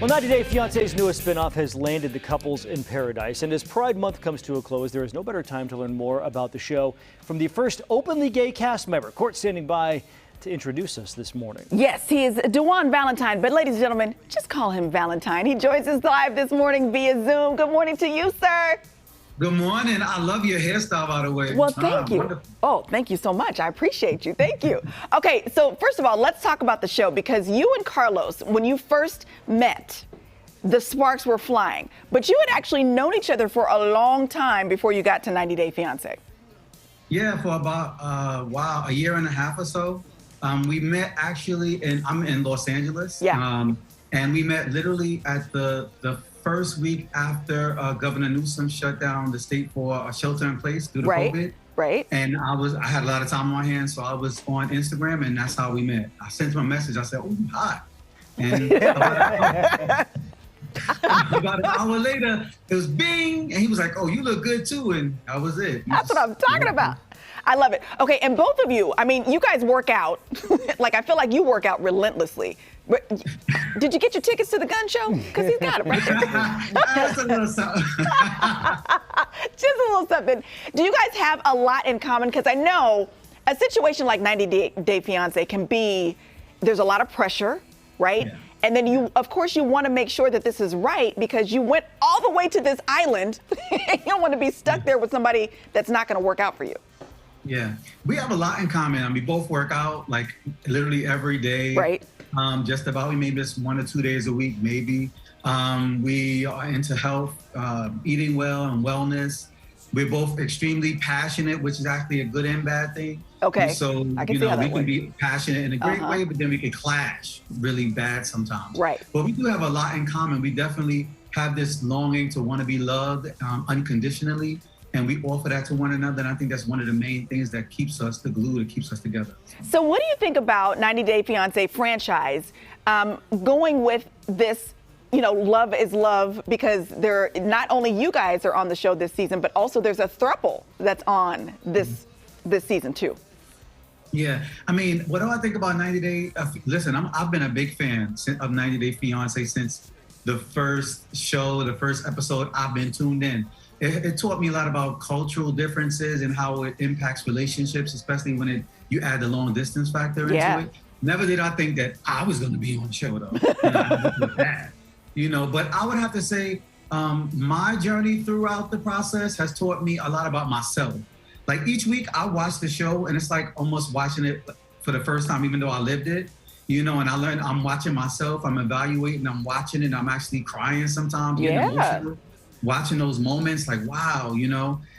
Well, 90 Day Fiance's newest spinoff has landed the couples in paradise. And as Pride Month comes to a close, there is no better time to learn more about the show from the first openly gay cast member. Court standing by to introduce us this morning. Yes, he is Juan VaLentine, but ladies and gentlemen, just call him VaLentine. He joins us live this morning via Zoom. Good morning to you, sir. Good morning. I love your hairstyle, by the way. Well, thank you. Wonderful. Oh, thank you so much. I appreciate you. Thank you. Okay, so first of all, let's talk about the show, because you and Carlos, when you first met, the sparks were flying. But you had actually known each other for a long time before you got to 90 Day Fiance. Yeah, for about a year and a half or so. We met actually, I'm in Los Angeles. Yeah. And we met literally at the first week after Governor Newsom shut down the state for shelter in place due to COVID. Right. And I had a lot of time on my hands, so I was on Instagram, and that's how we met. I sent him a message. I said, "Oh, you hot." And about an hour later, it was bing, and he was like, "Oh, you look good too," and that was it. That's what I'm talking about. I love it. Okay, and both of you, I mean, you guys work out. Like, I feel like you work out relentlessly. But did you get your tickets to the gun show? Because he's got them right there. That's a little something. Just a little something. Do you guys have a lot in common? Because I know a situation like 90 Day Fiance can be, there's a lot of pressure, right? Yeah. And then you, of course, you want to make sure that this is right, because you went all the way to this island. You don't want to be stuck there with somebody that's not going to work out for you. Yeah, we have a lot in common. I mean, we both work out like literally every day. Right. Just about. We maybe just 1 or 2 days a week, maybe. We are into health, eating well and wellness. We're both extremely passionate, which is actually a good and bad thing. Okay. And so, I can see how that we can be passionate in a great Uh-huh. way, but then we can clash really bad sometimes. Right. But we do have a lot in common. We definitely have this longing to want to be loved unconditionally. And we offer that to one another. And I think that's one of the main things that keeps us, the glue that keeps us together. So what do you think about 90 Day Fiance franchise going with this, love is love, because there, not only you guys are on the show this season, but also there's a throuple that's on this season too. Yeah, I mean, what do I think about 90 Day? Listen, I've been a big fan of 90 Day Fiance since the first show, the first episode. I've been tuned in. It taught me a lot about cultural differences and how it impacts relationships, especially when you add the long distance factor into it. Never did I think that I was going to be on the show, though. But I would have to say my journey throughout the process has taught me a lot about myself. Like each week I watch the show, and it's like almost watching it for the first time, even though I lived it, and I learned I'm watching myself, I'm evaluating, I'm watching it, and I'm actually crying sometimes, getting emotional. Watching those moments, like, wow,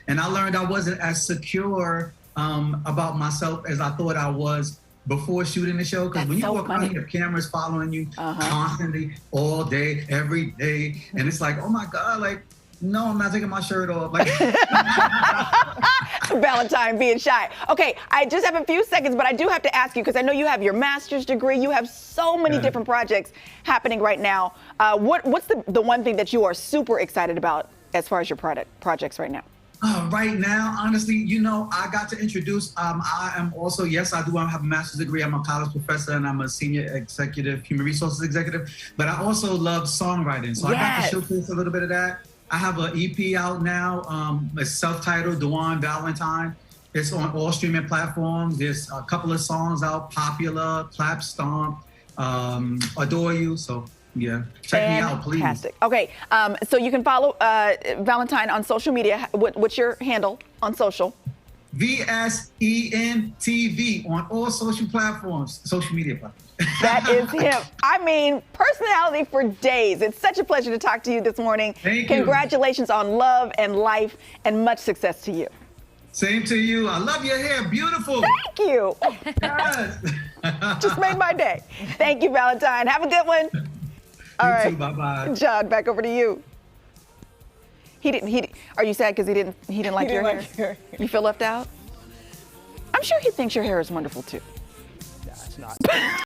and I learned I wasn't as secure about myself as I thought I was before shooting the show. Because when you walk around, you have cameras following you constantly, all day, every day. And it's like, oh my God, like, no, I'm not taking my shirt off. Like, VaLentine being shy. Okay, I just have a few seconds, but I do have to ask you, because I know you have your master's degree. You have so many different projects happening right now. What's the one thing that you are super excited about as far as your projects right now? Right now, honestly, I got to introduce, I am also, yes, I do have a master's degree. I'm a college professor, and I'm a senior executive, human resources executive, but I also love songwriting. So I got to showcase a little bit of that. I have an EP out now. It's self-titled, Juan VaLentine. It's on all streaming platforms. There's a couple of songs out, Popular, Clap Stomp, Adore You. So yeah, check me out, please. Fantastic. Okay, so you can follow VaLentine on social media. What's your handle on social? VSENTV on all social media platforms. That is him. I mean, personality for days. It's such a pleasure to talk to you this morning. Thank you. Congratulations on love and life, and much success to you. Same to you. I love your hair. Beautiful. Thank you. Yes. Just made my day. Thank you, VaLentine. Have a good one. All right. You too. Bye-bye. John, back over to you. Are you sad because he didn't like your hair? You feel left out? I'm sure he thinks your hair is wonderful too. Nah, it's not.